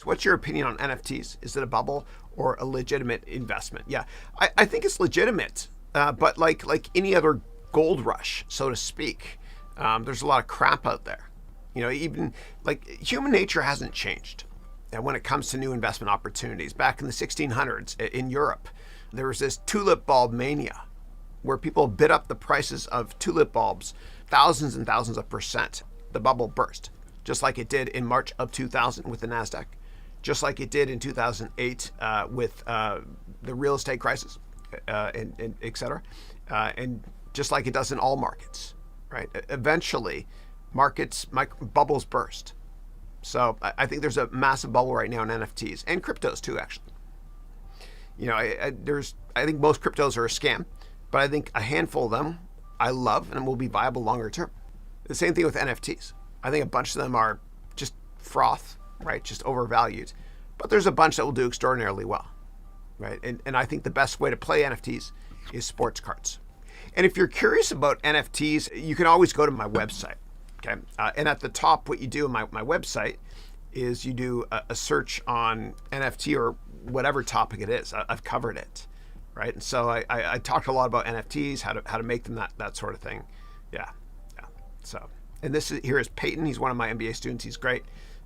So what's your opinion on NFTs? Is it a bubble or a legitimate investment? Yeah, I think it's legitimate, but like any other gold rush, so to speak, there's a lot of crap out there. Even like human nature hasn't changed. And when it comes to new investment opportunities, back in the 1600s in Europe, there was this tulip bulb mania where people bid up the prices of tulip bulbs thousands and thousands of percent. The bubble burst, just like it did in March of 2000 with the NASDAQ, just like it did in 2008 with the real estate crisis, and et cetera, and just like it does in all markets, right? Eventually, bubbles burst. So I think there's a massive bubble right now in NFTs and cryptos too, actually. I think most cryptos are a scam, but I think a handful of them I love and will be viable longer term. The same thing with NFTs. I think a bunch of them are just froth, right? Just overvalued. But there's a bunch that will do extraordinarily well, right? And I think the best way to play NFTs is sports cards. And if you're curious about NFTs, you can always go to my website, okay? And at the top, what you do on my website is you do a search on NFT or whatever topic it is. I've covered it, right? And so I talked a lot about NFTs, how to make them, that sort of thing. Yeah. So, and here is Peyton. He's one of my MBA students. He's great.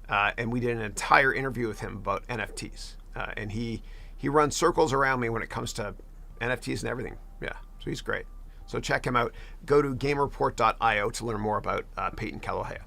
And we did an entire interview with him about NFTs. And he runs circles around me when it comes to NFTs and everything. Yeah, so he's great. So check him out. Go to gamereport.io to learn more about Peyton Kalohaya.